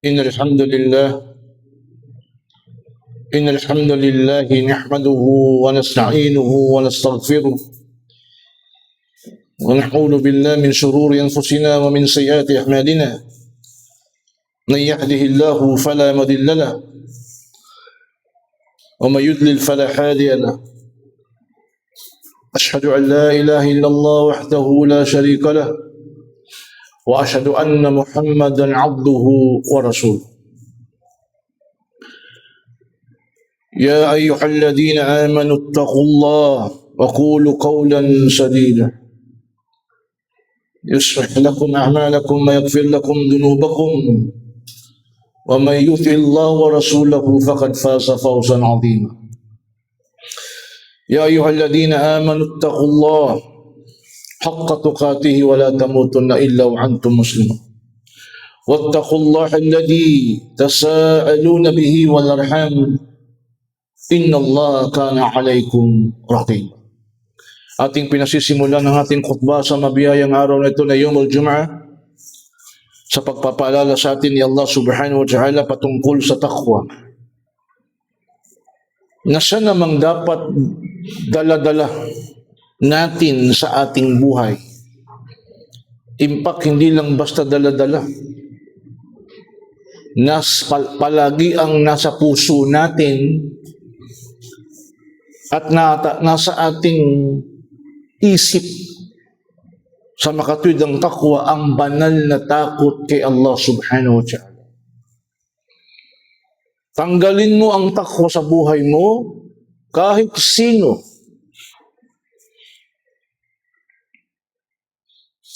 إن الحمد لله إن الحمد لله نحمده ونستعينه ونستغفره ونعوذ بالله من شرور أنفسنا ومن سيئات أعمالنا من يهده الله فلا مضل له ومن يضلل فلا هادي له أشهد أن لا إله إلا الله وحده لا شريك له وأشهد أن محمدا عبده ورسوله يا أيها الذين آمنوا اتقوا الله وقولوا قولا سديدا يصلح لكم أعمالكم ويغفر لكم ذنوبكم ومن يطع الله ورسوله فقد فاز فوزا عظيما يا أيها الذين آمنوا اتقوا الله حق تقاته ولا تموتن إلا وأنتم مسلمون واتقوا الله الذي تساءلون به والأرحام إن الله كان عليكم رقيبا. Ating pinasisimulan ng ating khutbah sa mabiyayang araw na ito na Yawmul Jum'ah sa pagpapaalala sa atin ni Allah subhanahu wa ta'ala patungkol sa taqwa. Na siya namang dapat dala-dala natin sa ating buhay. Impact hindi lang basta dala-dala. Palagi ang nasa puso natin at nasa ating isip sa makatwid ng takwa ang banal na takot kay Allah subhanahu wa ta'ala. Tanggalin mo ang takwa sa buhay mo kahit sino.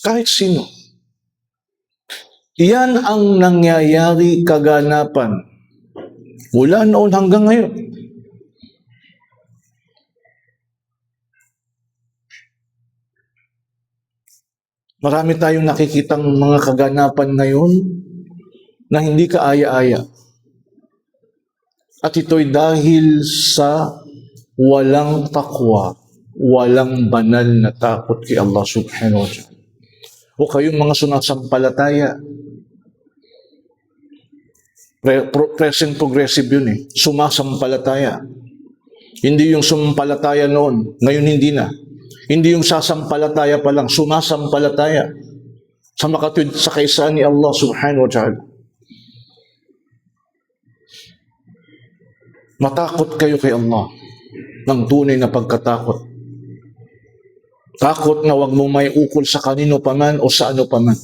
Kahit sino. Yan ang nangyayari kaganapan mula noon hanggang ngayon. Marami tayong nakikitang mga kaganapan ngayon na hindi kaaya-aya. At ito'y dahil sa walang takwa, walang banal na takot kay Allah subhanahu wa ta'ala. O kayong mga sumasampalataya, present progressive yun eh, sumasampalataya. Hindi yung sumampalataya noon, ngayon hindi na. Hindi yung sasampalataya pa lang, sumasampalataya sa makatwid sa kaisaan ni Allah subhanahu wa ta'ala. Matakot kayo kay Allah ng tunay na pagkatakot. Takot na wag mong may ukol sa kanino paman o sa ano paman.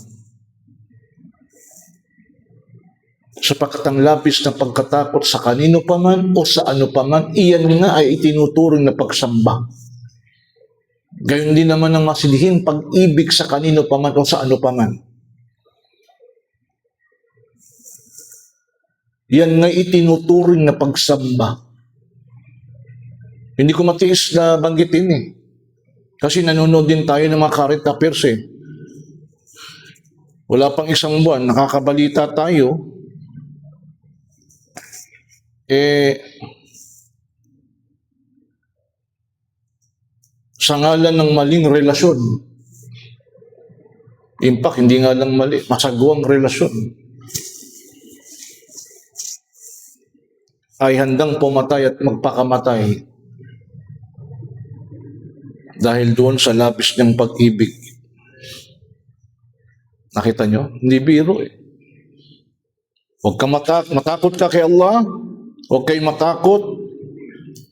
Sapagkat ang labis na pagkatakot sa kanino paman o sa ano paman, iyan nga ay itinuturing na pagsamba. Gayon din naman ang masidhing pag-ibig sa kanino paman o sa ano paman. Yan nga itinuturing na pagsamba. Hindi ko matiis na banggitin eh. Kasi nanonood din tayo ng mga current affairs eh. Wala pang isang buwan, nakakabalita tayo. Sa ngalan ng maling relasyon. Impact, hindi nga lang mali, masagwang relasyon. Ay handang pumatay at magpakamatay dahil doon sa labis niyang pag-ibig. Nakita nyo? Hindi biro eh. Huwag kang matakot ka kay Allah. Huwag kayong matakot.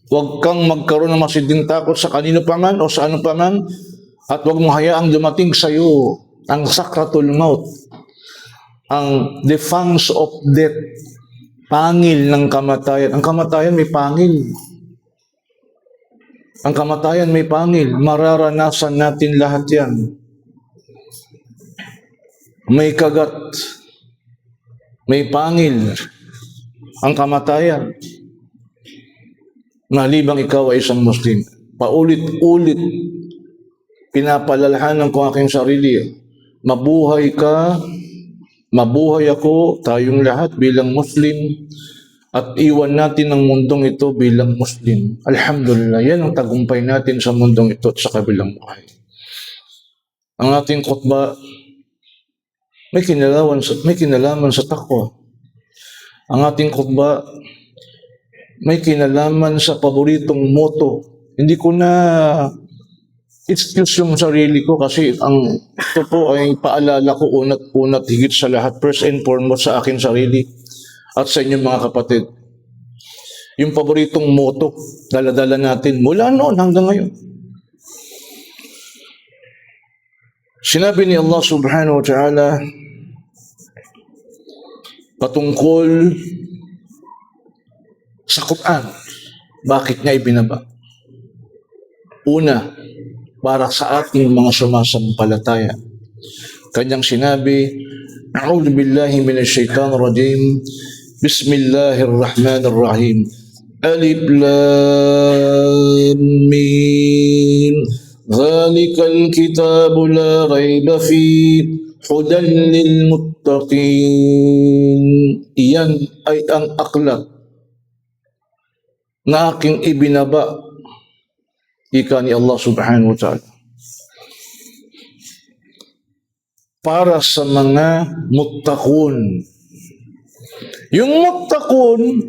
Huwag kang magkaroon ng masiding takot sa kanino paman o sa ano paman. At huwag mo hayaang dumating sa iyo ang sakratul maut. Ang the fangs of death. Pangil ng kamatayan. Ang kamatayan may pangil. Ang kamatayan may pangil. Mararanasan natin lahat yan. May kagat. May pangil. Ang kamatayan. Malibang ikaw ay isang Muslim. Paulit-ulit pinapalalahanan ko aking sarili. Mabuhay ka, mabuhay ako, tayong lahat bilang Muslim. At iwan natin ang mundong ito bilang Muslim. Alhamdulillah, yan ang tagumpay natin sa mundong ito at sa kabilang buhay. Ang ating khutbah may kinalaman sa takwa. Ang ating khutba may kinalaman sa paboritong motto. Hindi ko na excuse yung sarili ko kasi ito po ay paalala ko unat-unat higit sa lahat, first and foremost sa akin sarili at sa inyong mga kapatid. Yung paboritong motto, dala-dala natin mula noon hanggang ngayon. Sinabi ni Allah subhanahu wa ta'ala patungkol sa Quran, bakit niya ibinaba? Una, para sa ating mga sumasampalataya. Kanyang sinabi, A'udhu billahi minash shaitanir rajim. Bismillahirrahmanirrahim. Alif Lam Mim. Zalikal kitabu la rayba fi hudan lil muttaqin. Iyan ay ang aklat na aking ibinaba, ika ni Allah subhanahu wa ta'ala, para sa mga muttaqun. Yung muttaqun,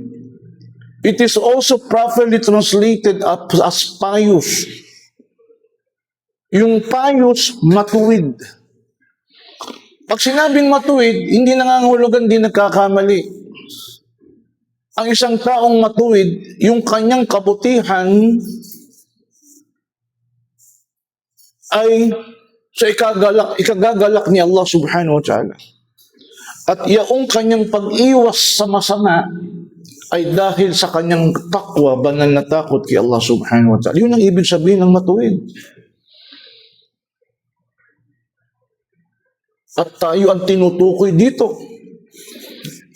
it is also properly translated as pious. Yung pious, matuwid. Pag sinabing matuwid, hindi nangangahulugan, hindi nagkakamali. Ang isang taong matuwid, yung kanyang kabutihan ay sa ikagagalak ni Allah subhanahu wa ta'ala. At yaong kanyang pag-iwas sa masama ay dahil sa kanyang takwa, banal na takot kay Allah subhanahu wa ta'ala. Yun ang ibig sabihin ng matuwid. At tayo ang tinutukoy dito.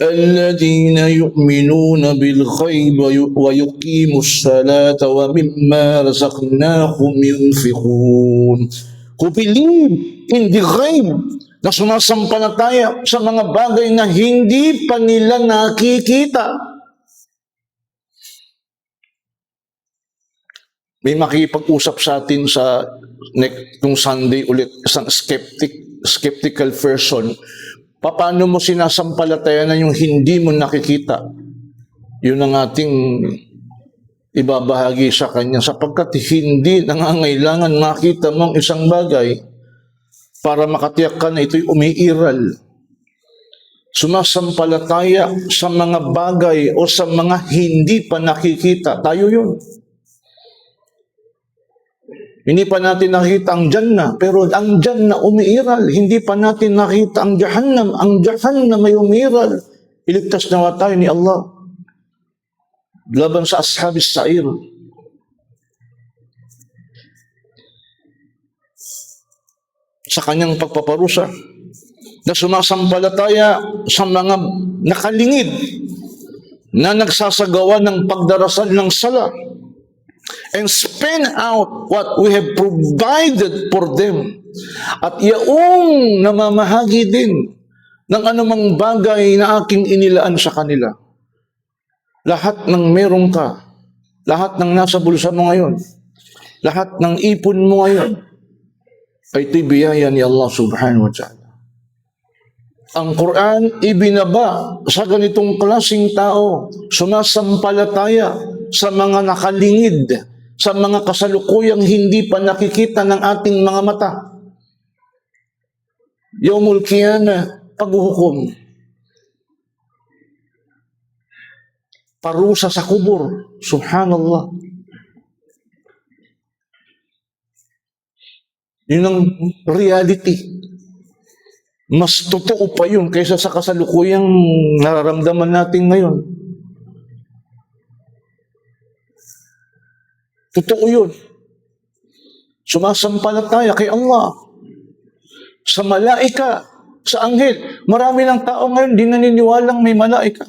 الذين يؤمنون بالغيب ويقيموا الصلاة ومما رزقناهم ينفقون. Who believe in the ghaib, na sumasampalataya sa mga bagay na hindi pa nila nakikita. May makikipag-usap sa atin sa nung Sunday ulit, isang skeptical person. Paano mo sinasampalatayanan yung hindi mo nakikita? Yun ang ating ibabahagi sa kanya, sapagkat hindi nangangailangan makita mong isang bagay para makatiyak ka na ito'y umiiral. Sumasampalataya sa mga bagay o sa mga hindi pa nakikita. Tayo yun. Hindi pa natin nakita ang Jannah, pero ang Jannah umiiral. Hindi pa natin nakita ang Jahannam. Ang Jahannam ay umiiral. Iligtas nawa tayo ni Allah laban sa ashabis sa'ir. Sa kanyang pagpaparusa, na sumasampalataya sa mga nakalingid na nagsasagawa ng pagdarasal ng sala and spend out what we have provided for them. At yaong namamahagi din ng anumang bagay na aking inilaan sa kanila. Lahat ng meron ka, lahat ng nasa bulsa mo ngayon, lahat ng ipon mo ngayon, ay ito'y biyaya ni Allah subhanahu wa ta'ala. Ang Quran ibinaba sa ganitong klaseng tao, sumasampalataya sa mga nakalingid, sa mga kasalukuyang hindi pa nakikita ng ating mga mata. Yaumul Qiyamah, paghuhukom. Parusa sa kubur. Subhanallah. Yun ang reality. Mas totoo pa yun kaysa sa kasalukuyang nararamdaman natin ngayon. Totoo yun. Sumasampalataya kay Allah, sa malaika, sa anghel. Marami ng tao ngayon di naniniwalang may malaika.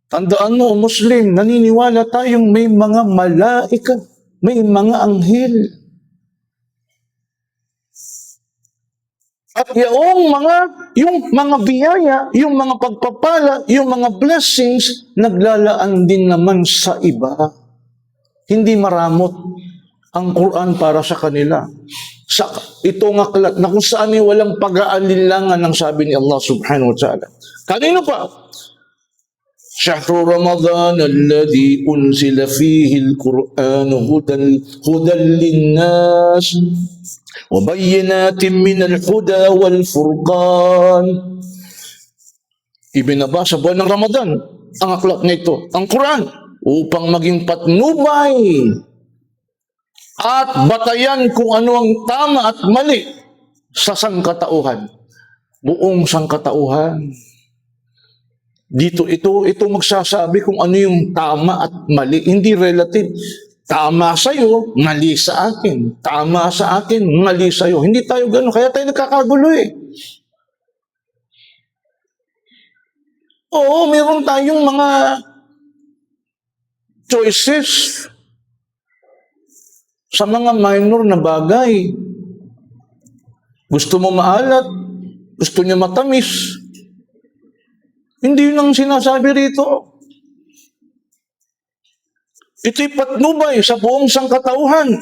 Tandaan mo, Muslim, naniniwala tayong may mga malaika, may mga anghel. At yung mga biyaya, yung mga pagpapala, yung mga blessings, naglalaan din naman sa iba. Hindi maramot. ang Quran para sa kanila. Sa itong aklat na kung saan ay walang pag-aalinlangan ng sabi ni Allah subhanahu wa ta'ala. Kanino pa? Shahru Ramadan alladhi unzila fihi al-Quran hudan linnas wa bayyinatin min al-huda wal furqan. Ibinaba sa buwan ng Ramadan ang aklat na ito, ang Quran, upang maging patnubay at batayan kung ano ang tama at mali sa sangkatauhan. Buong sangkatauhan. Ito magsasabi kung ano yung tama at mali. Hindi relative. Tama sa'yo, mali sa akin. Tama sa akin, mali sa'yo. Hindi tayo gano'n. Kaya tayo nagkakagulo eh. Oo, meron tayong mga choices sa mga minor na bagay. Gusto mo maalat, gusto niya matamis. Hindi yun ang sinasabi rito. Ito'y patnubay sa buong sangkatauhan.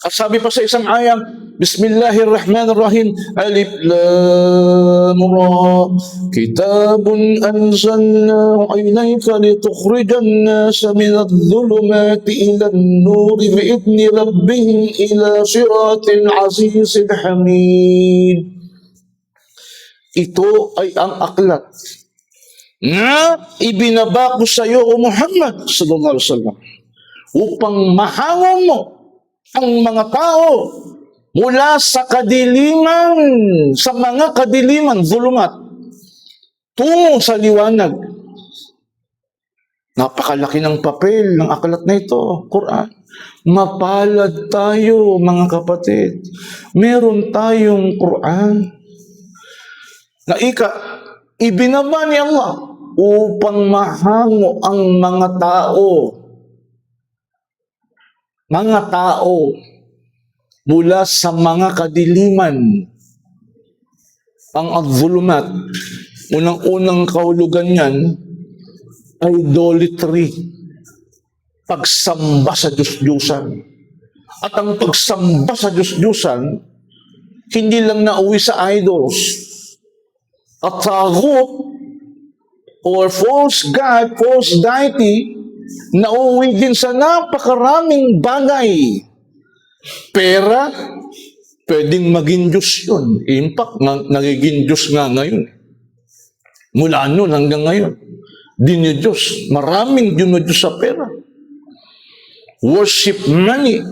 At sabi pa sa isang ayat, Bismillahirrahmanirrahim, Alif Lam Ra, Kitabun anzalnahu ilayka litukhrijan nasa minadh-dhulumati ila an-nuri bi'idni rabbihim ila siratil azizil hamid. Ito ay ang aklat na ibinaba ko sa iyo, O Muhammad sallallahu alaihi wasallam, upang mahangon mo ang mga tao mula sa kadiliman, sa mga kadiliman, zulumat, tungo sa liwanag. Napakalaki ng papel ng aklat na ito, Quran. Mapalad tayo, mga kapatid. Meron tayong Quran na ibinaba ni Allah upang mahango ang mga tao mula sa mga kadiliman. Ang adh-dhulumat, unang-unang kahulugan niyan, idolatry, pagsamba sa Diyos-Diyusan. At ang pagsamba sa Diyos-Diyusan, hindi lang nauwi sa idols. At taghut or false god, false deity, nauwi din sa napakaraming bagay. Pera, pwedeng maging Diyos yun. In fact, nagiging Diyos nga ngayon. Mula noon hanggang ngayon. Dinidiyos. Maraming dinidiyos sa pera. Worship money.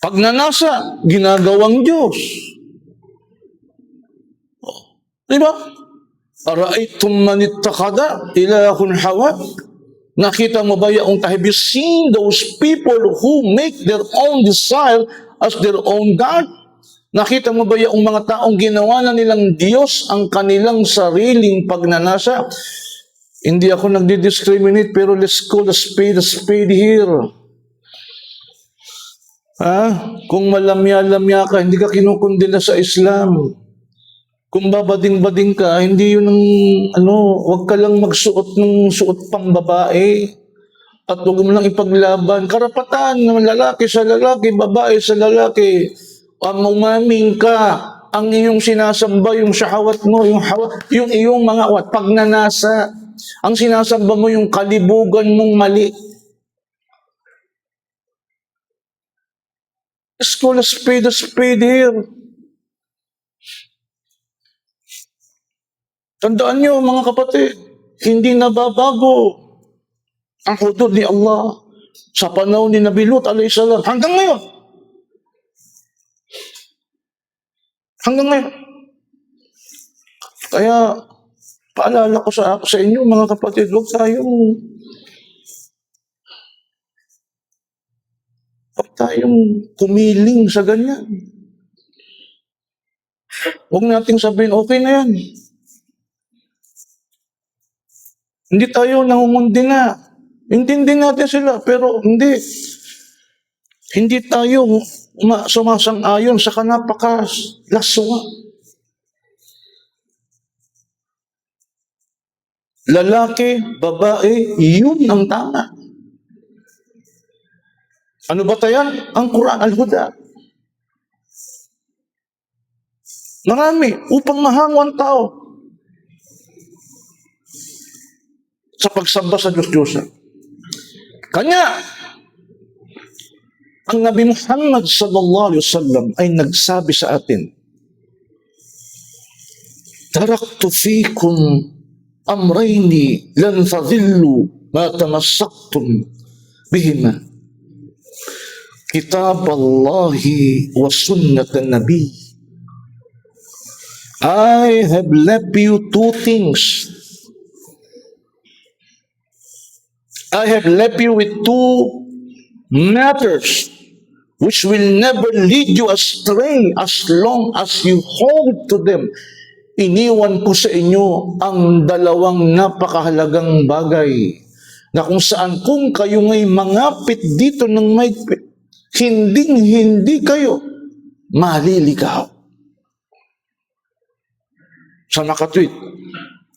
Pagnanasa, ginagawang Diyos. Diba? Ara'aytum man ittakhadha ilahun hawa. Nakita mo ba yung have you seen those people who make their own desire as their own God? Nakita mo ba yung mga taong ginawa na nilang Diyos ang kanilang sariling pagnanasa? Hindi ako nagdi-discriminate, pero let's call a spade here. Kung malamya-lamya ka, hindi ka kinukundina sa Islam. Kung babading-bading ka, hindi yun wag ka lang magsuot ng suot pang babae. At huwag mo lang ipaglaban. Karapatan ng lalaki sa lalaki, babae sa lalaki. Umaming ka. Ang iyong sinasamba, yung shahawat mo, yung iyong mga pagnanasa. Ang sinasamba mo, yung kalibugan mong mali. Let's call a spade here. Tandaan niyo, mga kapatid, hindi nababago ang hudud ni Allah sa panahon ni Nabi Lut alayhi salam hanggang ngayon. Hanggang ngayon. Kaya, paalala ko sa inyo, mga kapatid, huwag tayong kumiling sa ganyan. Huwag nating sabihin, okay na yan. Hindi tayo nangungundi na. Intindi natin sila, pero hindi. Hindi tayo sumasang-ayon sa napakalaswa. lalaki, babae, yun ang tama. Ano ba tayan? Ang Quran, al-Huda. Marami, upang mahango ang tao sa pagsamba sa Diyos-Diyosan. Kanya, ang Nabi Muhammad sallallahu alaihi wasallam ay nagsabi sa atin, taraktu fikum amrayni lan tadillu ma tamassaktum bihima, kitab Allahi wa sunnat Nabi. I have left you two things. I have left you with two matters which will never lead you astray as long as you hold to them. Iniwan ko sa inyo ang dalawang napakahalagang bagay na kung saan kung kayo ngay mangapit dito ng mahigpit, hindi kayo maliligaw. Sa nakatwit,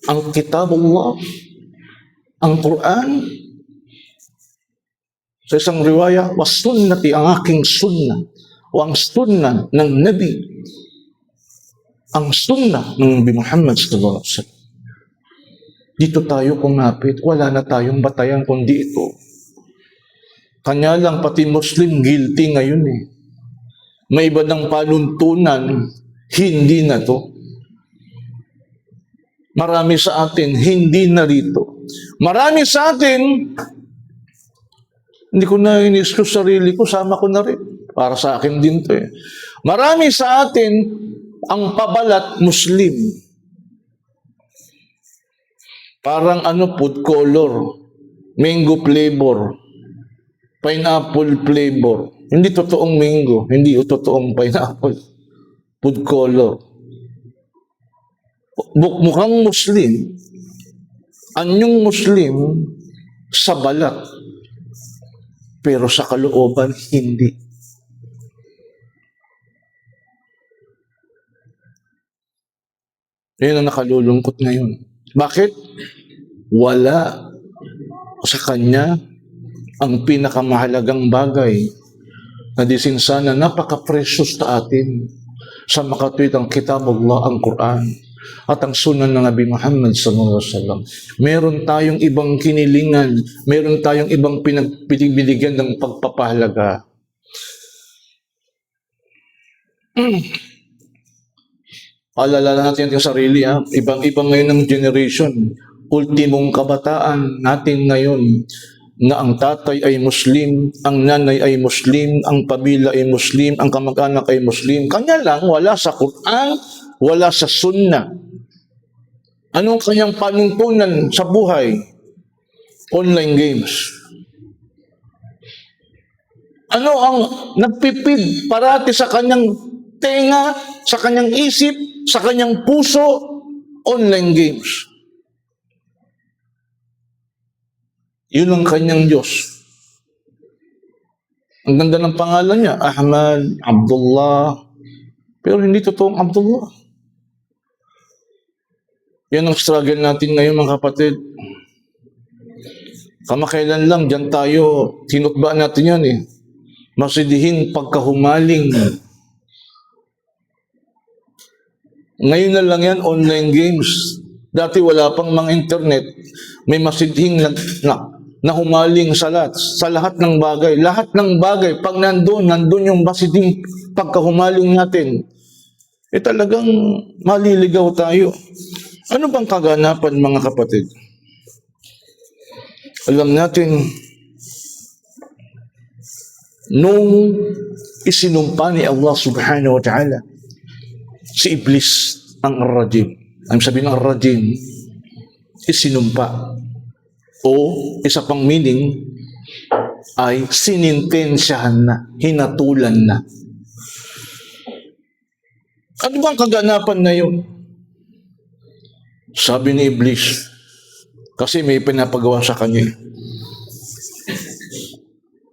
ang Kitab Allah, ang Quran, sa isang riwaya, was sunnati, ang aking sunnah, o ang sunnah ng Nabi, ang sunnah ng Nabi Muhammad sallallahu alaihi wasallam. Dito tayo kumapit, wala na tayong batayan kundi ito. Kanya lang, pati Muslim guilty ngayon eh. May iba ng panuntunan, hindi na to. Marami sa atin, hindi na rito. Marami sa atin, hindi ko na in-excuse sarili ko, sama ko na rin. Para sa akin din to eh. Marami sa atin, ang pabalat Muslim. Parang food color, mango flavor, pineapple flavor. Hindi totoong mango, hindi totoong pineapple. Food color. Mukhang Muslim, anyong Muslim sa balat, pero sa kalooban, hindi. Yan ang nakalulungkot ngayon. Bakit? Wala sa kanya ang pinakamahalagang bagay na disinsana napaka-precious sa atin sa makatwid ang Kitab Allah, ang Quran, at ang sunan ng Nabi Muhammad sallallahu alaihi wasallam. Meron tayong ibang kinilingan, meron tayong ibang pinagbiligyan ng pagpapahalaga. Alala natin yung sarili, ha? Ibang-ibang ngayon ng generation. Ultimong kabataan natin ngayon na ang tatay ay Muslim, ang nanay ay Muslim, ang pamilya ay Muslim, ang kamag-anak ay Muslim. Kanya lang, wala sa Quran, wala sa Sunnah. Anong kanyang panuntunan sa buhay? Online games. Ano ang nagpipid parati sa kanyang tenga, sa kanyang isip, sa kanyang puso? Online games. Yun ang kanyang Diyos. Ang ganda ng pangalan niya, Ahmad, Abdullah. Pero hindi totoong Abdullah. Yan ang struggle natin ngayon, mga kapatid. Kamakailan lang, dyan tayo, tinutba natin yan eh. Masidihin pagkahumaling. Ngayon na lang yan, online games. Dati wala pang mga internet. May masidhing na humaling sa lahat ng bagay. Lahat ng bagay, pag nandun yung masidhing pagkahumaling natin, talagang maliligaw tayo. Ano bang kaganapan, mga kapatid? Alam natin, nung isinumpa ni Allah subhanahu wa ta'ala, si Iblis, ang Ar-Rajim. Ang sabi ng Ar-Rajim, isinumpa. O, isa pang meaning, ay sinintensyahan na, hinatulan na. Ano bang kaganapan na yun? Sabi ni Iblis, kasi may pinapagawa sa kanya.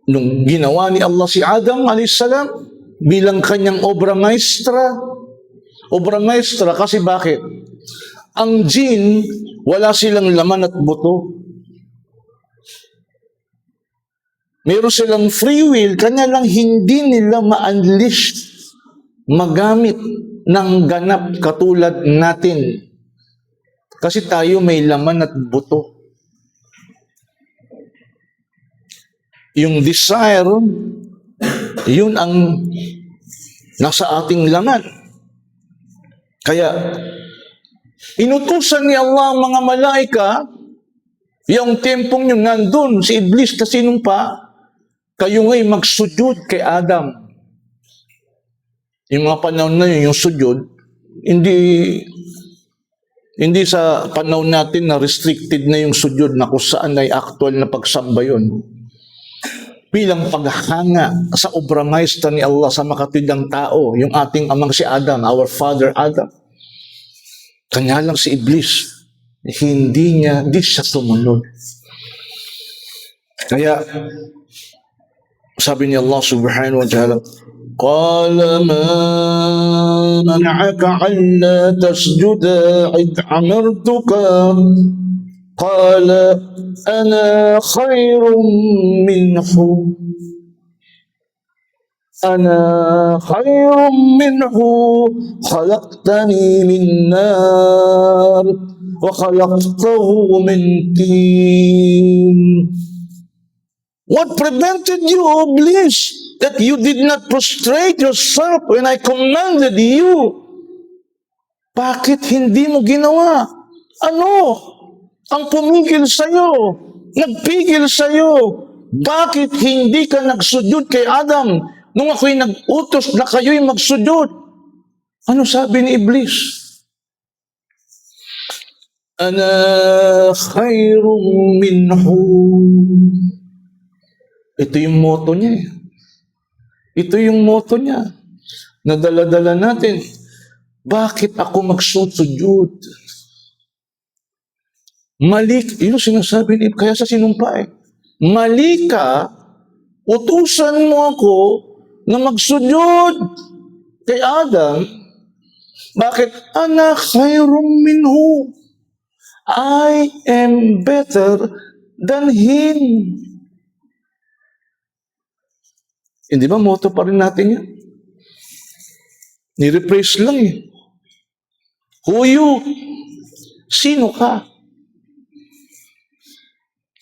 Nung ginawa ni Allah si Adam a.s. bilang kanyang obra maestra kasi bakit? Ang jinn Wala silang laman at buto. Meron silang free will, kanya lang hindi nila ma-unleash, magamit ng ganap katulad natin. Kasi tayo may laman at buto. Yung desire, yun ang nasa ating laman. Kaya, inutusan ni Allah ang mga malaika, yung tempong yung nandun, si Iblis na sinumpa, kayo nga'y magsujud kay Adam. Yung mga panahon na yun, yung sujud, hindi sa panahon natin na restricted na yung sujud na kung saan ay actual na pagsamba yun. Bilang paghanga sa obra maestra ni Allah sa makatwidang tao, yung ating amang si Adam, our father Adam. Kanya lang si Iblis, hindi siya sumunod. Kaya, sabi ni Allah subhanahu wa ta'ala, قال ما منعك ألا تسجد إذ أمرتك قال أنا خير منه خلقتني من نار وخلقته من طين. What prevented you, Iblis, that you did not prostrate yourself when I commanded you? Bakit hindi mo ginawa? Ano ang pumigil sa'yo? Nagpigil sa'yo? Bakit hindi ka nagsujud kay Adam nung ako'y nag-utos na kayo'y magsujud? Ano sabi ni Iblis? Ana khayrun minhu. Ito yung motto niya. Ito yung motto niya. Nadala-dala natin. Bakit ako magsusujud? Mali, yun sinasabi ni kaya sa sinumpa Mali ka, utusan mo ako na magsujud kay Adam. Bakit? Ana khayrum minhu. I am better than him. Hindi ba motto pa rin natin yan? Ni-rephrase lang Who you? Sino ka?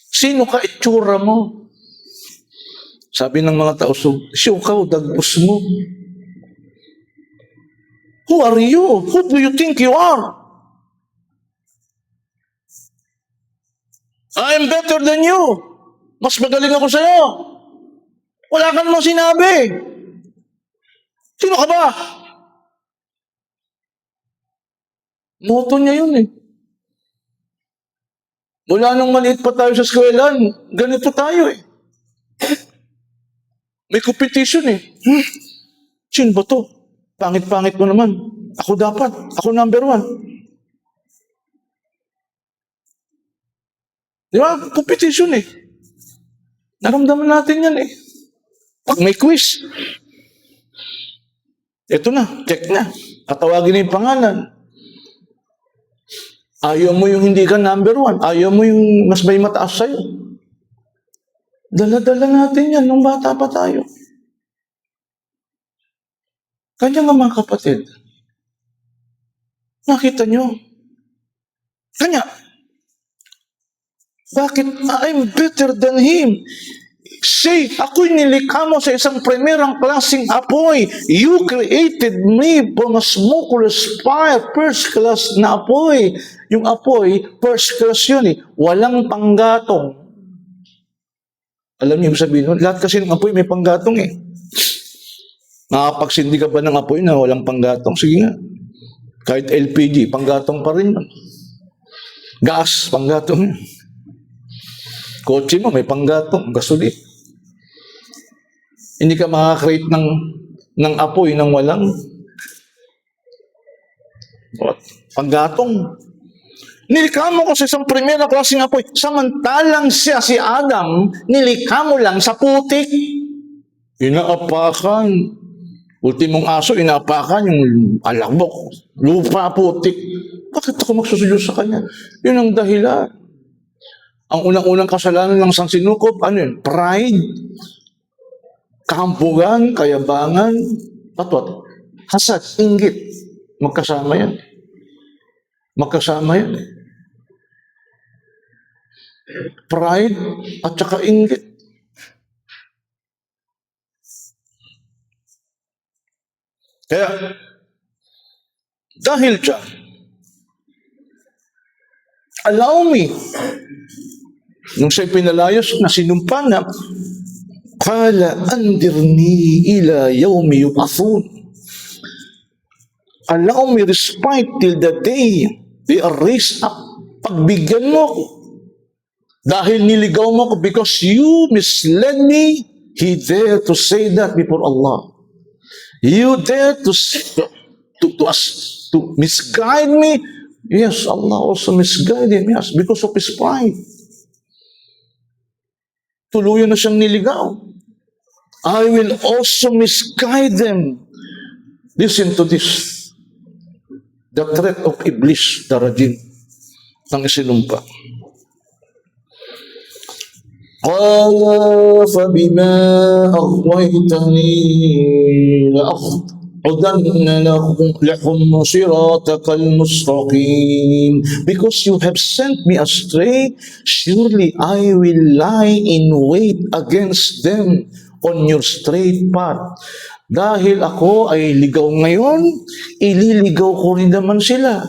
Sino ka itsura mo? Sabi ng mga tao, siyo ka o dagpos mo? Who are you? Who do you think you are? I am better than you. Mas magaling ako sa'yo. Wala ka namang sinabi. Sino ka ba? Motto niya yun Mula nung maliit pa tayo sa eskwelahan, ganito tayo May competition Sino ba to? Pangit-pangit mo naman. Ako dapat. Ako number 1. Di ba? Competition Naramdaman natin yan Pag may quiz, ito na, check na. Tatawagin na yung pangalan. Ayaw mo yung hindi ka number 1. Ayaw mo yung mas may mataas sa'yo. Dala-dala natin yan nung bata pa tayo. Kanya nga mga kapatid, nakita nyo? Kanya, bakit I'm better than him? Say, ako'y nilikha mo sa isang primerang klaseng apoy. You created me from a smokeless fire, first class na apoy. Yung apoy, first class yun Walang panggatong. Alam niyo yung sabihin nun? Lahat kasi ng apoy may panggatong Nakakapagsindi ka ba ng apoy na walang panggatong? Sige nga. Kahit LPG, panggatong pa rin yun. Gas, panggatong Kotse mo, may panggatong, gasolin. Hindi ka makakreate ng apoy nang walang panggatong. Nilikha mo ko sa isang primera klaseng apoy. Samantalang siya, si Adam, nilikha mo lang sa putik. Inaapakan. Ultimong aso, inaapakan yung alabok. Lupa, putik. Bakit ako magsusuyo sa kanya? Yun ang dahilan. Ang unang-unang kasalanan ng sansinukob, ano yun? Pride, kahampugan, kayabangan, patwat, hasad, inggit. Magkasama yan. Magkasama yan. Pride at saka inggit. Kaya, dahil dyan, allow me, nung siya'y pinalayos na sinumpa na, Qala andirni ila yawmi yub'athun. Allow me respite till the day they are raised up. Pagbigyan mo ko. Dahil niligaw mo ko because you misled me, he dare to say that before Allah. You dare to misguide me. Yes, Allah also misguide him. Yes, because of his pride. Tuluyan na siyang niligaw. I will also misguide them. Listen to this. The threat of Iblis, the rajim, ng isinumpa. قال فبما أغويتني لأقعدن لهم صراطك المستقيم. Because you have sent me astray, surely I will lie in wait against them on your straight path. Dahil ako ay ligaw ngayon, ililigaw ko rin naman sila.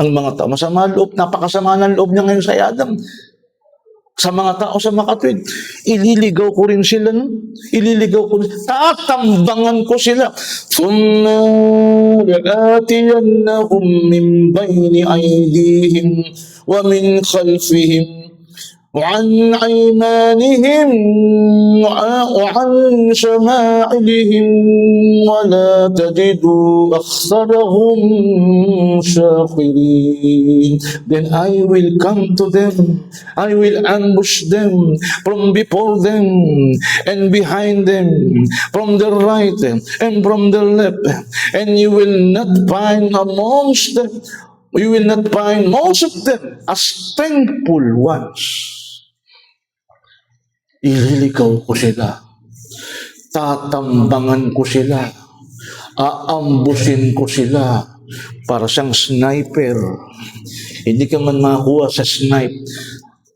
Ang mga tao, masama loob, napakasama ng loob niya ngayon sa Adam. Sa mga tao sa makatwid, ililigaw ko rin sila. Ililigaw ko rin. Tatambangan ko sila. ثُمَّ لَآتِيَنَّهُمْ مِنْ بَيْنِ أَيْدِيهِمْ وَمِنْ خَلْفِهِمْ وعن أيمانهم وعن شمائلهم ولا تجد أكثرهم شاكرين. Then I will come to them, I will ambush them from before them and behind them, from the right and from the left, and you will not find amongst them, you will not find most of them as thankful ones. Ililigaw ko sila. Tatambangan ko sila. Aambusin ko sila. Para siyang sniper. Hindi ka man makakuha sa snipe.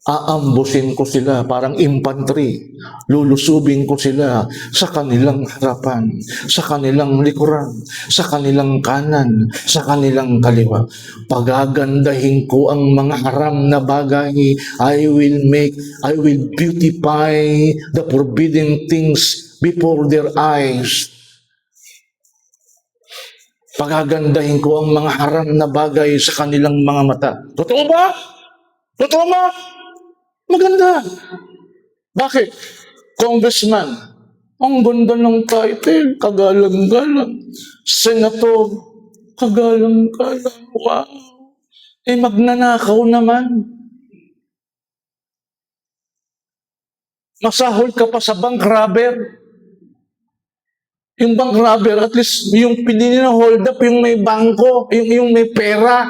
Aambusin ko sila parang infantry. Lulusubin ko sila sa kanilang harapan, sa kanilang likuran, sa kanilang kanan, sa kanilang kaliwa. Pagagandahin ko ang mga haram na bagay. I will beautify the forbidden things before their eyes. Pagagandahin ko ang mga haram na bagay sa kanilang mga mata. Totoo ba? Totoo ba? Maganda. Bakit? Congressman, ang ganda ng title, kagalang-galang. Senator, kagalang-galang. Wow. Eh, magnanakaw naman. Masahol ka pa sa bank robber. Yung bank robber, at least yung pinili na hold up, yung may bangko, yung may pera.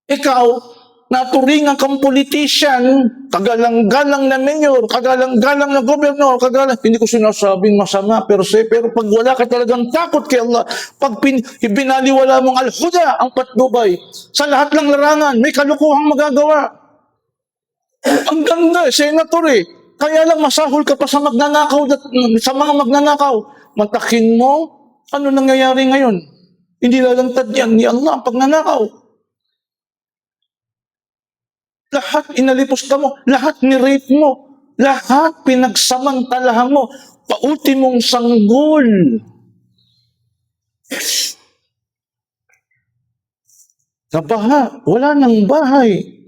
Ikaw, naturingan kang politician, kagalang-galang na mayor, kagalang-galang na gobernador, hindi ko sinasabing masama per se, pero pag wala ka talagang takot kay Allah, pag ibinaliwala mong al-huda, ang patnubay, sa lahat ng larangan, may kalukuhang magagawa. Ang ganda, senator eh. Kaya lang masahol ka pa sa magnanakaw, sa mga magnanakaw. Matakin mo, ano nangyayari ngayon? Hindi lalantad yan ni Allah ang pagnanakaw. Lahat inalipos ka mo, lahat ni-rape mo, lahat pinagsamantalahan mo, paultimong sanggol. Nabaha, wala nang bahay,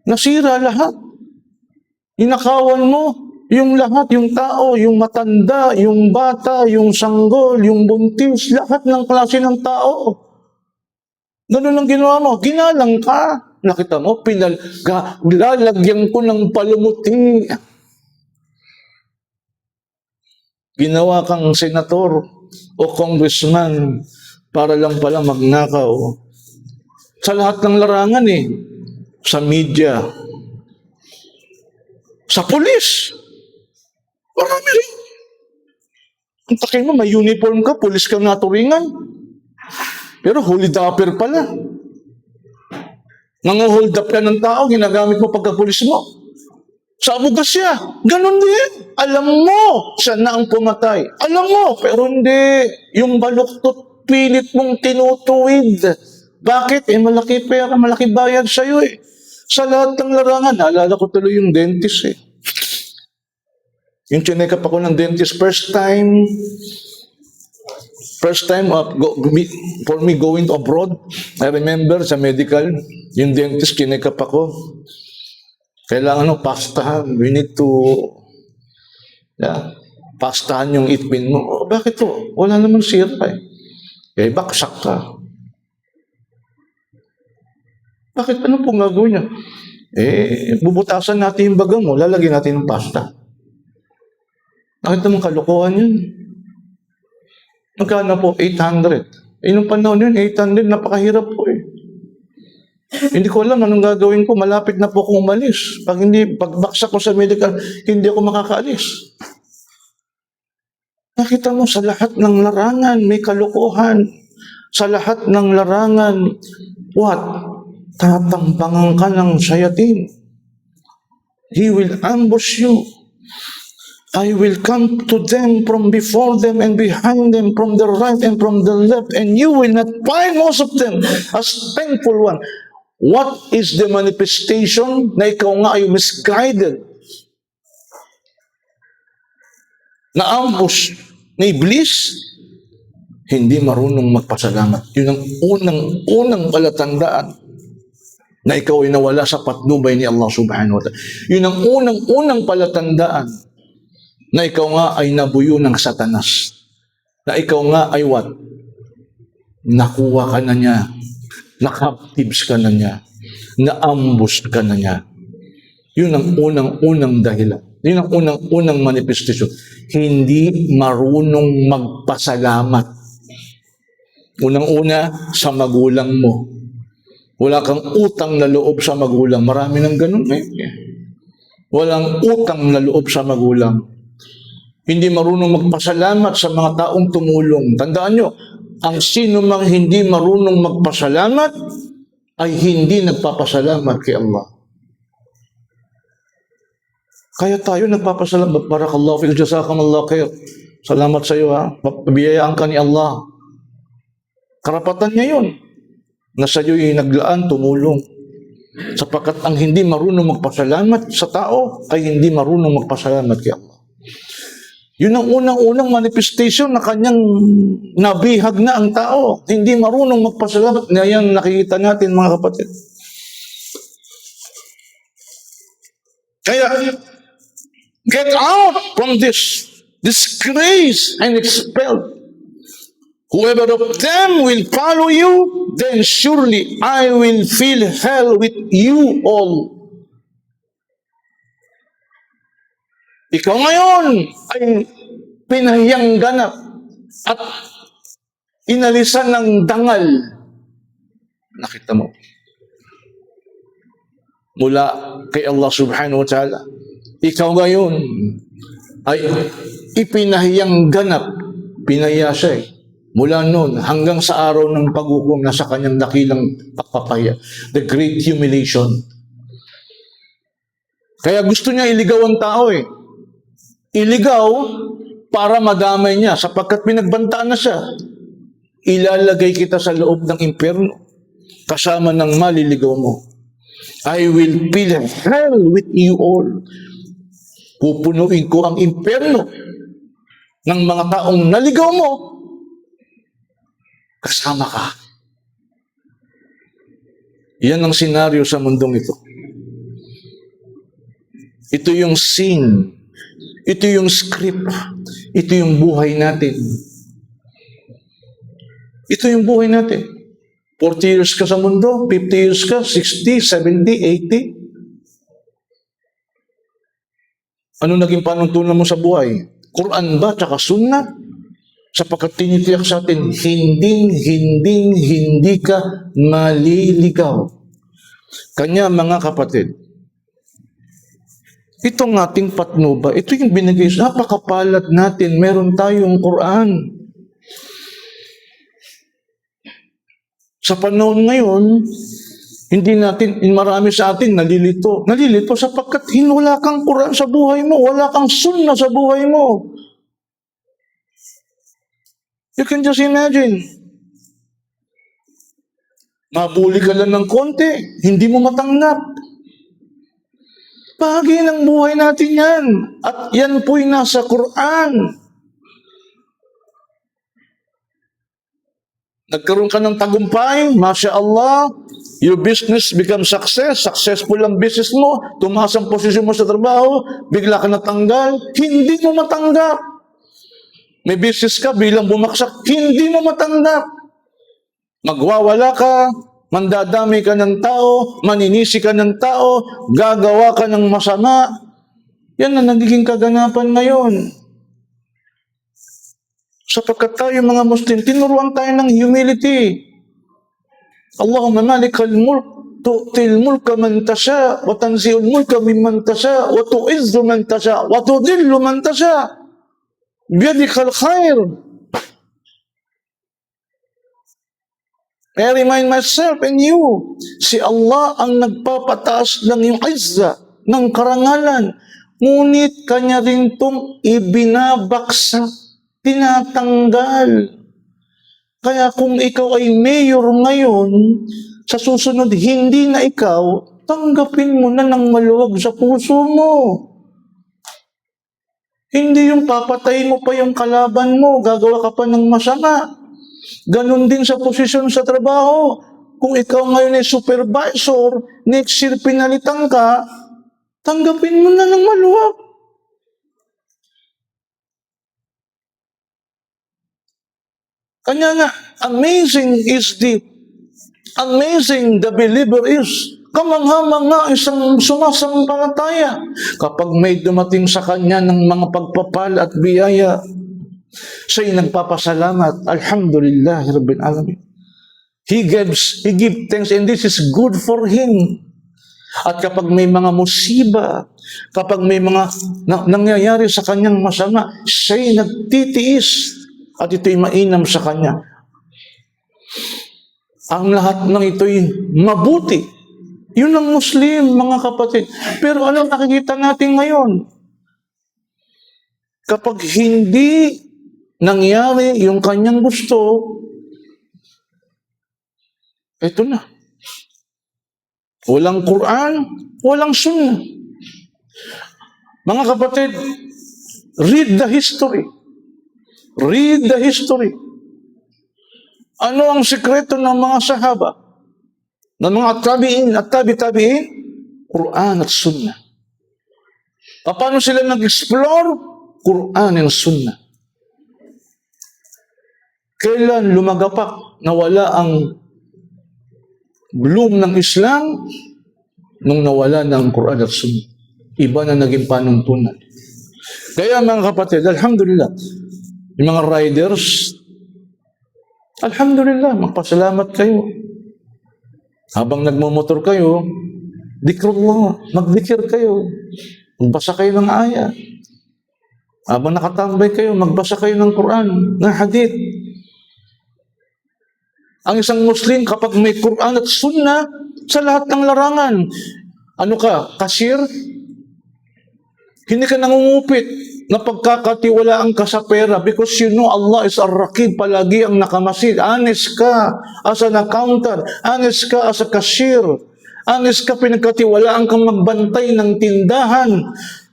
nasira lahat. Inakawan mo yung lahat, yung tao, yung matanda, yung bata, yung sanggol, yung buntis, lahat ng klase ng tao. Ganun ang ginawa mo, ginalang ka. Nakita mo, lalagyan ko ng palumuti. Ginawa kang senator o congressman para lang pala magnakaw. Sa lahat ng larangan eh. Sa media. Sa pulis. Marami rin. Ang takin mo, may uniform ka, pulis ka naturingan. Pero holy dapper pala. Nang-hold up ka ng tao, ginagamit mo pagkapulis mo. Sa abogasya, ganun din. Alam mo, siya na ang pumatay. Alam mo, pero hindi. Yung baluktot, pilit mong tinutuwid. Bakit? Malaki pera, malaki bayad sa'yo eh. Sa lahat ng larangan, naalala ko tuloy yung dentist eh. Yung chinekap ako ng dentist, first time for me going abroad, I remember sa medical, yung dentist, chinekap ako. Kailangan pastahan. We need to pastahan yung itpin mo. Oh, bakit to? Wala naman sira eh. Baksak ka. Bakit? Ano pong gagawin niya? Bubutasan natin yung bagang mo, lalagyan natin ng pasta. Bakit naman kalokohan yun? Magkano po? 800. Nung panahon yun, 800, napakahirap po eh. Hindi ko alam anong gagawin ko. Malapit na po akong umalis. Pagbaksak ko sa medical, hindi ako makakaalis. Nakita mo, sa lahat ng larangan, may kalokohan. Sa lahat ng larangan, tatampangan ka ng sayatin. He will ambush you. I will come to them from before them and behind them, from the right and from the left, and you will not find most of them as thankful one. What is the manifestation na ikaw nga ay misguided? Na-ambush na Iblis? Hindi marunong magpasalamat. Yun ang unang palatandaan na ikaw ay nawala sa patnubay ni Allah subhanahu wa ta'ala. Yun ang unang palatandaan na ikaw nga ay nabuyo ng Satanas. Na ikaw nga ay nakuha ka na niya. Na-captives ka na niya. Na-ambush ka na niya. Yun ang unang dahilan. Yun ang unang manifestation. Hindi marunong magpasalamat. Unang-una, sa magulang mo. Wala kang utang na loob sa magulang. Marami ng ganun eh. Walang utang na loob sa magulang. Hindi marunong magpasalamat sa mga taong tumulong. Tandaan nyo, ang sino mang hindi marunong magpasalamat ay hindi nagpapasalamat kay Allah. Kaya tayo nagpapasalamat. Barakallahu fiik, jazakumullahu khair. Salamat sa iyo ha. Pabiyayaan ka ni Allah. Karapatan niya yun. Na sa iyo'y naglaan, tumulong. Sapagkat ang hindi marunong magpasalamat sa tao ay hindi marunong magpasalamat kay Allah. Yun ang unang manifestation na kanyang nabihag na ang tao. Hindi marunong magpasalamat. Ngayon nakikita natin mga kapatid. Kaya, get out from this disgrace and expelled. Whoever of them will follow you, then surely I will fill hell with you all. Ikaw ngayon ay pinahiyang ganap at inalisan ng dangal. Nakita mo. Mula kay Allah subhanahu wa ta'ala. Ikaw ngayon ay ipinahiyang ganap. Pinahiya siya eh. Mula noon hanggang sa araw ng paghukom na sa kanyang dakilang pagpapahiya. The great humiliation. Kaya gusto niya iligaw ang tao eh. Iligaw para madamay niya sapagkat pinagbantaan na siya. Ilalagay kita sa loob ng impyerno kasama ng maliligaw mo. I will fill hell with you all. Pupunuin ko ang impyerno ng mga taong naligaw mo. Kasama ka. Yan ang senaryo sa mundong ito. Ito yung scene. Ito yung script. Ito yung buhay natin. Ito yung buhay natin. 40 years ka sa mundo, 50 years ka, 60, 70, 80. Ano naging panuntunan mo sa buhay? Quran ba, tsaka sunnah? Sapagkat tinitiyak sa atin, hindi ka maliligaw. Kanya mga kapatid, itong ating patnubay, ito yung binigay sa napakapalat natin, meron tayong Quran. Sa panahon ngayon, marami sa atin nalilito. Nalilito sapagkat wala kang Quran sa buhay mo, wala kang sunnah sa buhay mo. You can just imagine. Mabuli ka lang ng konti, hindi mo matanggap. Bahagi ng buhay natin yan. At yan po'y nasa Quran. Nagkaroon ka ng tagumpay, Masya Allah, your business becomes successful ang business mo, tumaas ang posisyon mo sa trabaho, bigla ka natanggal, hindi mo matanggap. May business ka, bilang bumaksak, hindi mo matanggap. Magwawala ka, mandadami ka ng tao, maninisi ka ng tao, gagawa ka ng masama. Yan ang nagiging kaganapan ngayon. Sapagkat tayo mga Muslim, tinuruan tayo ng humility. Allahumma malikal mulk, tu'til mulka man tasha, wa tanzi'ul mulka mimman tasha, wa tu'izzu man tasha, wa tudillu man tasha. Biyadikal khair. I remind myself and you, si Allah ang nagpapataas ng iyong izza, ng karangalan. Ngunit Kanya rin itong ibinabaksak, tinatanggal. Kaya kung ikaw ay mayor ngayon, sa susunod hindi na ikaw, tanggapin mo na ng maluwag sa puso mo. Hindi yung papatayin mo pa yung kalaban mo, gagawa ka pa ng masama. Ganon din sa posisyon sa trabaho. Kung ikaw ngayon ay supervisor, next year pinalitan ka, tanggapin mo na ng maluwag. Kanya nga, amazing the believer is. Kamangha-mangha isang sumasampalataya kapag may dumating sa kanya ng mga pagpapala at biyaya. Siya'y nagpapasalamat. Alhamdulillah Rabbil Alamin. He gives thanks and this is good for him. At kapag may mga musiba, kapag may mga nangyayari sa kanyang masama, siya'y nagtitiis at ito'y mainam sa kanya. Ang lahat ng ito'y mabuti. Yun ang Muslim, mga kapatid. Pero anong nakikita natin ngayon? Kapag hindi nangyari yung kanyang gusto, ito na. Walang Quran, walang Sunnah. Mga kapatid, read the history. Read the history. Ano ang sikreto ng mga sahaba? Ng mga tabi'in at tabi-tabi'in? Quran at Sunnah. Paano sila nag-explore? Quran and Sunnah. Kailan lumagapak na wala ang bloom ng Islam? Nung nawala ng Quran at Sunnah. Iba na naging panuntunan. Kaya mga kapatid, alhamdulillah, yung mga riders, alhamdulillah, magpasalamat kayo. Habang nagmumotor kayo, dikrullah, magdikir kayo. Magbasa kayo ng ayat. Habang nakatambay kayo, magbasa kayo ng Quran, ng hadith. Ang isang Muslim, kapag may Quran at Sunnah, sa lahat ng larangan, ano ka, cashier? Hindi ka nangungupit na pagkakatiwalaan ka sa pera because you know Allah is ar-Raqib, palagi ang nakamasid. Honest ka as an accountant, honest ka as a cashier, honest ka, pinagkatiwalaan kang magbantay ng tindahan,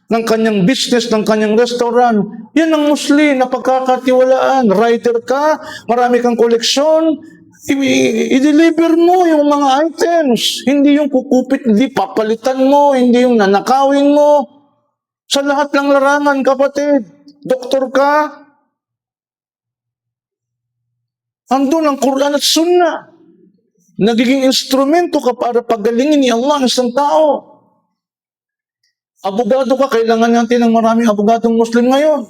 ng kanyang business, ng kanyang restaurant. Yan ang Muslim na pagkakatiwalaan. Writer ka, marami kang koleksyon, i-deliver mo yung mga items. Hindi yung kukupit, hindi papalitan mo, hindi yung nanakawin mo. Sa lahat ng larangan, kapatid, doktor ka, andun ang Quran at Sunnah. Nagiging instrumento ka para pagalingin ni Allah ang isang tao. Abogado ka, kailangan natin ng maraming abogadong Muslim ngayon.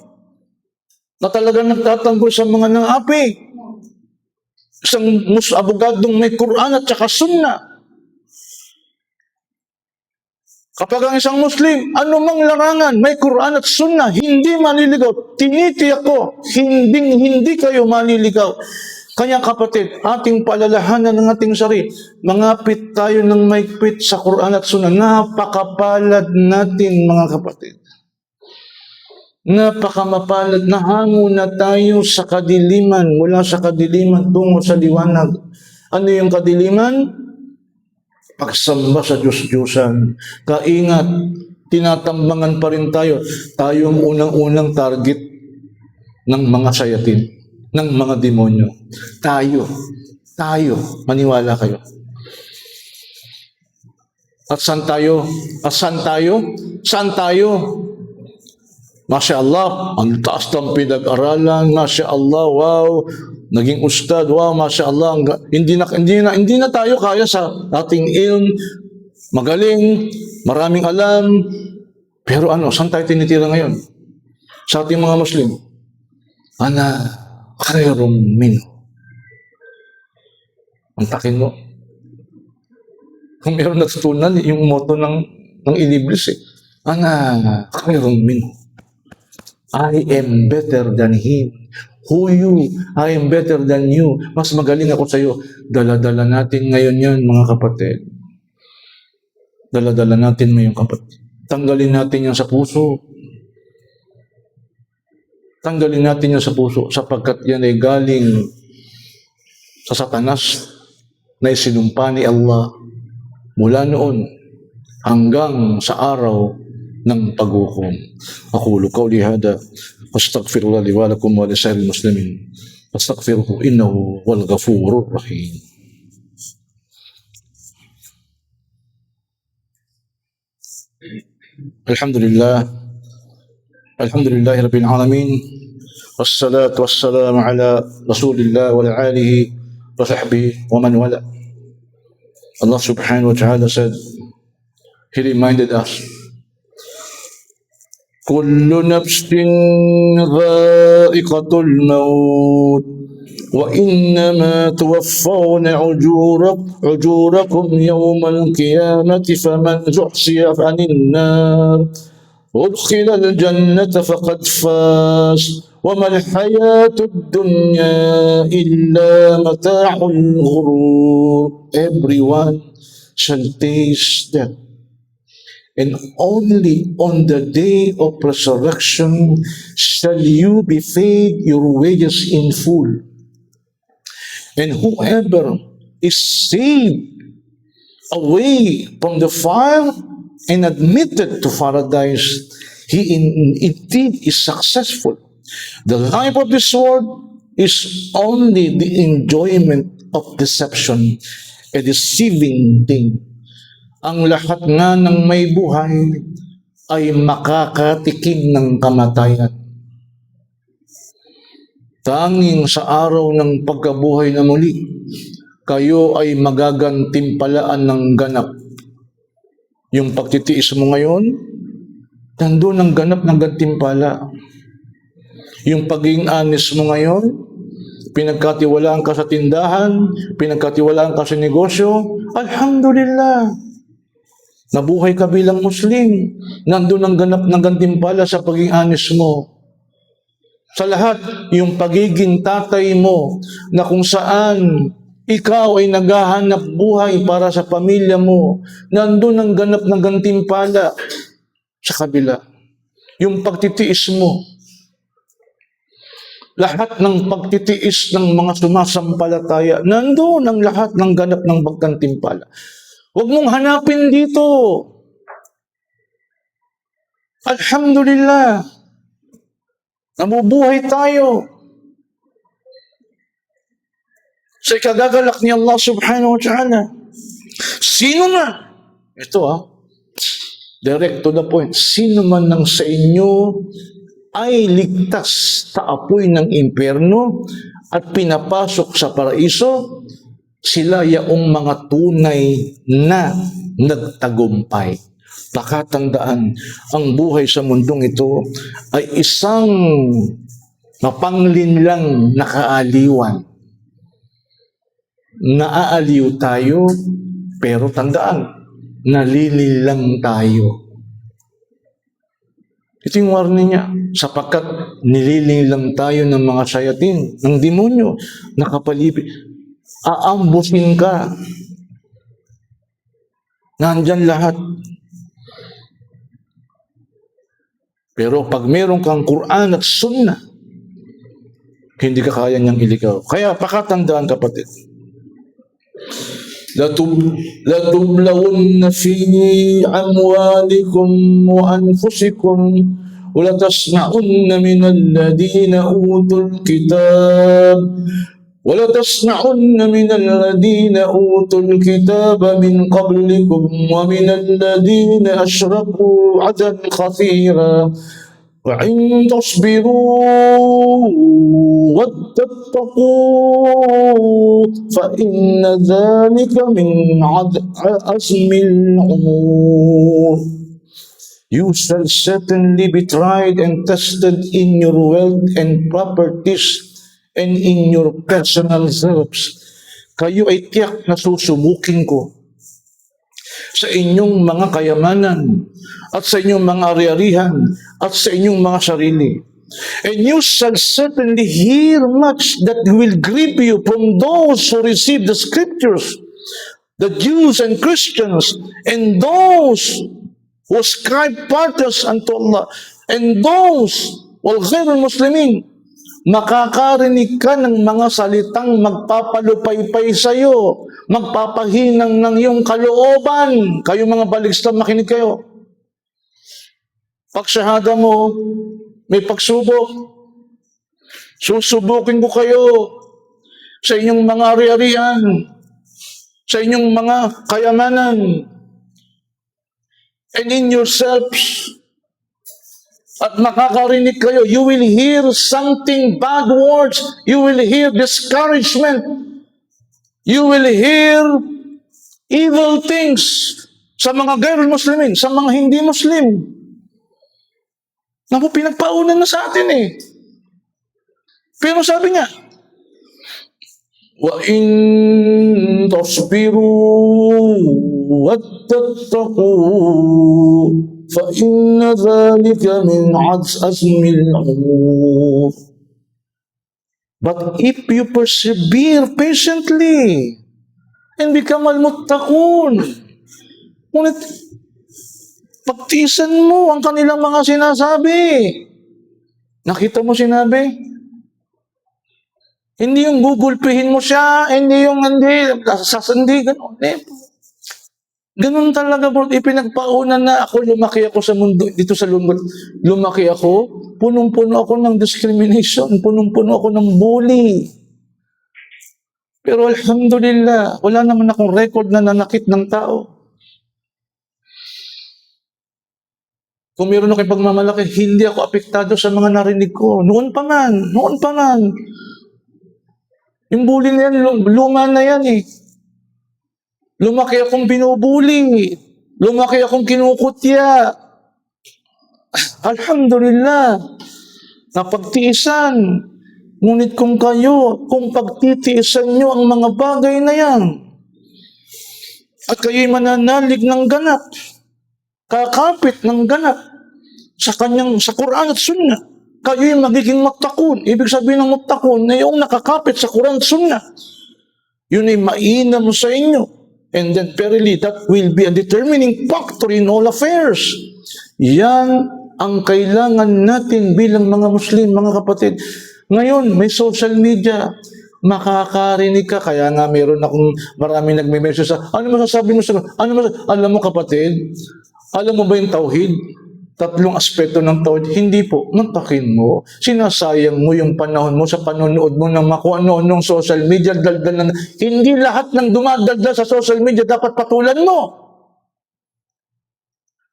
na talagang nagtatanggol sa mga nang-api. Isang abogadong may Quran at saka Sunna. Kapag ang isang Muslim, anumang larangan, may Quran at Sunnah, hindi maliligaw. Tinitiyak ko, hindi kayo maliligaw. Kaya kapatid, ating paalalahanan ng ating sarili, mangapit tayo ng maigpit sa Quran at Sunnah. Napakapalad natin, mga kapatid. Napakamapalad na hango na tayo sa kadiliman, mula sa kadiliman tungo sa liwanag. Ano yung kadiliman? Pagsamba sa Diyos-Diyosan. Kaingat, tinatambangan pa rin tayo. Tayo ang unang-unang target ng mga sayatin, ng mga demonyo. Tayo, maniwala kayo. At saan tayo? Saan tayo? Masya Allah, ang taas ng pinag-aralan, Masya Allah, wow, naging ustad, wow, Masya Allah, hindi na tayo kaya sa ating ilm, magaling, maraming alam, pero saan tayo tinitira ngayon? Sa ating mga Muslim, ana khairum minhu. Ang takin mo. Kung meron natutunan, yung motto ng Iniblis ana khairum minhu. I am better than him. Who you? I am better than you. Mas magaling ako sa iyo. Dala-dala natin ngayon yan, mga kapatid. Dala-dala natin ngayon, kapatid. Tanggalin natin yan sa puso. Tanggalin natin yan sa puso sapagkat yan ay galing sa Satanas na isinumpa ni Allah mula noon hanggang sa araw ng paghukom. Aqulu qawli hada wastaghfirullah li wa lakum wa li sa'iril muslimin wastaghfiruhu innahu wal ghafurur rahim. Alhamdulillah rabbil alamin wassalatu wassalamu ala rasulillah wa ala alihi wa sahbihi wa man wala. Allah subhanahu wa ta'ala said, He reminded us, كل نفس ذائقة الموت وإنما توفون أجوركم يوم القيامة فمن زحزح عن النار وادخل الجنة فقد فاز وما الحياة الدنيا إلا متاع الغرور. Everyone shall taste death. And only on the day of resurrection shall you be paid your wages in full. And whoever is saved away from the fire and admitted to paradise, he indeed is successful. The life of this world is only the enjoyment of deception, a deceiving thing. Ang lahat nga ng may buhay ay makakatikim ng kamatayan. Tanging sa araw ng pagkabuhay na muli, kayo ay magagantimpalaan ng ganap. Yung pagtitiis mo ngayon, nandun ang ganap ng gantimpala. Yung pagiging honest mo ngayon, pinagkatiwalaan ka sa tindahan, pinagkatiwalaan ka sa negosyo, alhamdulillah. Nabuhay ka bilang Muslim. Nandun ang ganap ng gantimpala sa pagiging honest mo. Sa lahat, yung pagiging tatay mo na kung saan ikaw ay naghahanap buhay para sa pamilya mo, nandun ang ganap ng gantimpala sa kabila. Yung pagtitiis mo. Lahat ng pagtitiis ng mga sumasampalataya, nandun ang lahat ng ganap ng paggantimpala. Huwag mong hanapin dito. Alhamdulillah. Nabubuhay tayo. Sa ikagagalak ni Allah subhanahu wa ta'ala. Sino man? Ito direct to the point. Sino man ng sa inyo ay ligtas sa apoy ng impyerno at pinapasok sa paraiso, sila yaong mga tunay na nagtagumpay. Pakatandaan, ang buhay sa mundong ito ay isang Mapanglinlang nakaaliwan. Naaaliw tayo, pero tandaan, nalilinlang tayo. Ito yung warning niya, sapagkat nililinlang tayo ng mga sayatin, ng demonyo, nakapalibig. Aambusin ka. Nandyan lahat. Pero pag meron kang Quran at Sunnah, hindi ka kaya niyang iligaw. Kaya pakatandaan, kapatid. لَتُبْلَوُنَّ فِي أَمْوَالِكُمْ وَأَنفُسِكُمْ وَلَتَسْمَعُنَّ مِنَ الَّذِينَ أُوتُوا الْكِتَابَ وَلَتَسْمَعُنَّ مِنَ الَّذِينَ أُوتُوا الْكِتَابَ مِنْ قَبْلِكُمْ وَمِنَ الَّذِينَ أَشْرَكُوا أَذًى كَثِيرًا وَإِن تَصْبِرُوا وَتَتَّقُوا فَإِنَّ ذَلِكَ مِنْ عَزْمِ الْأُمُورِ. You shall certainly be tried and tested in your wealth and properties and in your personal selves. Kayo ay tiyak na susubukin ko sa inyong mga kayamanan at sa inyong mga ari-arihan at sa inyong mga sarili. And you shall certainly hear much that will grieve you from those who receive the scriptures, the Jews and Christians, and those who ascribe partners unto Allah, and those wal ghairul Muslimin. Makakarinig ka ng mga salitang magpapalupaypay sa iyo, magpapahinang ng iyong kalooban. Kayo mga Balislam, makinig kayo. Pag shahada mo, may pagsubok. Susubukin ko kayo sa inyong mga ari-arian, sa inyong mga kayamanan, and in yourselves. At makakarinig kayo, you will hear something bad words, you will hear discouragement, you will hear evil things sa mga ghairul Muslimin, sa mga hindi Muslim. Naku, pinagpaunan na sa atin eh. Pero sabi niya, وَإِن تَصْبِرُوا وَتَتَّقُوا فَإِنَّ ذَلِكَ مِنْ عَزْمِ الْأُمُورِ. But if you persevere patiently and become al-muttaqun, ngunit pagtiisan mo ang kanilang mga sinasabi. Nakita mo sinabi? Hindi yung gugulpihin mo siya, hindi yung hindi, ganun. Ganun talaga, bro. Ipinagpaunan na ako, lumaki ako sa mundo, dito sa lungkot. Lumaki ako, punong-puno ako ng discrimination, punong-puno ako ng bully. Pero alhamdulillah, wala naman akong record na nanakit ng tao. Kung meron akong pagmamalaki, hindi ako apektado sa mga narinig ko. Noon pa man. Yung bully na yan, luma na yan eh. Lumaki akong binubuli. Lumaki akong kinukutya. Alhamdulillah. Napagtiisan. Ngunit kung pagtitiisan nyo ang mga bagay na yan, at kayo'y mananalig ng ganap, kakapit ng ganap sa Quran at Sunnah, kayo'y magiging muttaqun. Ibig sabihin ng muttaqun na yung nakakapit sa Quran at Sunnah, yun ay mainam sa inyo. And then verily, that will be a determining factor in all affairs. Yan ang kailangan natin bilang mga Muslim, mga kapatid. Ngayon, may social media. Makakarinig ka. Kaya nga meron akong marami nagme-message sa, ano masasabi mo sa, alam mo kapatid, alam mo ba yung tauhid? 3 aspeto ng tauhid. Hindi po. Mantakin mo. Sinasayang mo yung panahon mo sa panonood mo ng kung ano-anong social media. Hindi lahat ng dumadaldal sa social media dapat patulan mo.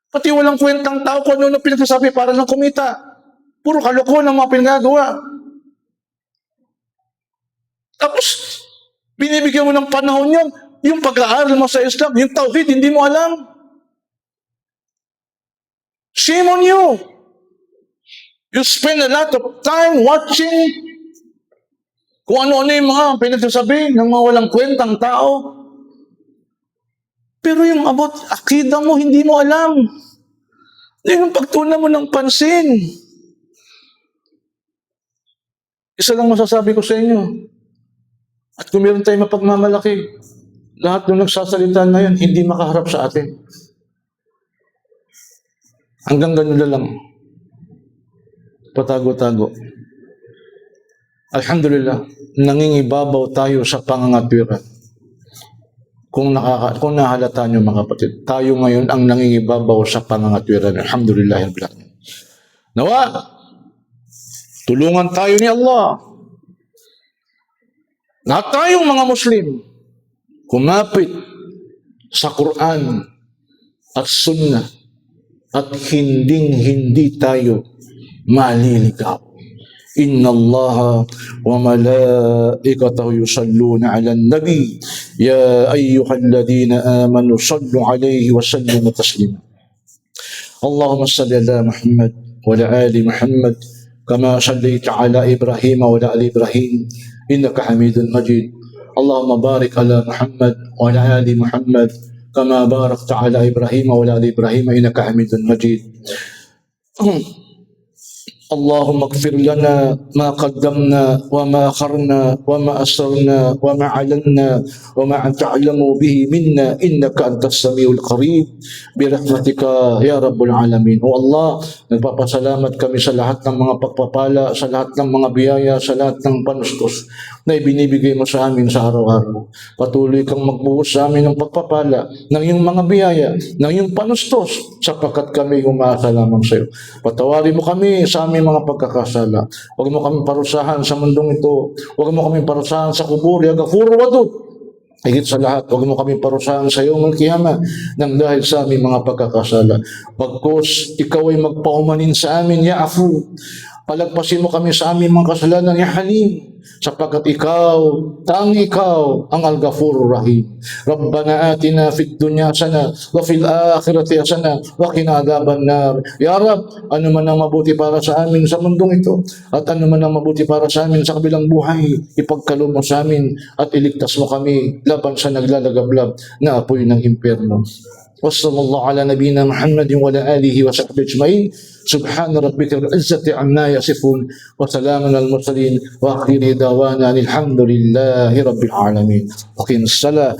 Pati walang kwentang tao kung ano pinagsasabi para lang kumita. Puro kalokohan ang mga pinagagawa. Tapos, binibigyan mo ng panahon yan. Yung pag-aaral mo sa Islam, yung tauhid, hindi mo alam. Shame on you. You spend a lot of time watching kung ano-ano yung mga pinagsasabi ng mga walang kwentang tao. Pero yung about akida mo, hindi mo alam. Yung pagtunan mo ng pansin. Isa lang masasabi ko sa inyo. At kung meron tayong mapagmamalaki, lahat ng nagsasalita na yan, hindi makaharap sa atin. Hanggang ganun na lang. Patago-tago. Alhamdulillah, nangingibabaw tayo sa pangangatwiran. Kung nahalata nyo mga kapatid, tayo ngayon ang nangingibabaw sa pangangatwiran. Alhamdulillah. Nawa, tulungan tayo ni Allah. Lahat tayong mga Muslim, kumapit sa Quran at Sunnah at hindi tayo maliligaw. Inna Allah wa malaikatahu yusalluna ala nabi ya ayyuhalladhina amanu sallu alayhi wa sallimu taslima. Allahumma salli ala Muhammad wa ala ali Muhammad kama sallaita ala Ibrahim wa ala ali Ibrahim innaka Hamidun Majid. Allahumma barik ala Muhammad wa ala ali Muhammad kama barakta ala Ibrahim wa ala ali Ibrahim innaka Hamidun Majid. اللهم اغفر لنا ما قدمنا وما أخرنا وما أسررنا وما علنا وما أنت أعلم به منا إنك أنت السميع القريب برحمتك يا رب العالمين. O Allah, nagpapasalamat kami sa lahat ng mga pagpapala, sa lahat ng mga biyaya, sa lahat ng panustos na ibinibigay mo sa amin sa araw-araw. Patuloy kang magbuhos sa amin ng pagpapala, ng iyong mga biyaya, ng iyong panustos, sapagkat kami umaasa lamang sa iyo. Patawarin mo kami sa aming mga pagkakasala. Huwag mo kami parusahan sa mundong ito. Huwag mo kami parusahan sa kubur, ya Ghafur Wadud. Higit sa lahat, huwag mo kami parusahan sa iyong Al-Qiyamah nang dahil sa aming mga pagkakasala. Pagkos ikaw ay magpaumanin sa amin, ya Afu. Palagpasin mo kami sa aming mga kasalanan, ya Halim. Sapagkat ikaw ang Al-Ghafur Rahim. Rabbana atina fid dunya hasana wa fil akhirati hasana wa qina adhaban nar. Ya Rab, ano man ang mabuti para sa amin sa mundong ito at ano man ang mabuti para sa amin sa kabilang buhay, ipagkaloob mo sa amin at iligtas mo kami laban sa naglalagablab na apoy ng impyerno. Wassallallahu ala nabiyyina Muhammadin wa ala alihi wa sahbihi ajma'in. Subhana rabbika rabbil izzati amma yasifun wa salamun al mursalin wa akhiru dawana alhamdulillahi rabbil alamin. Aqimus salat.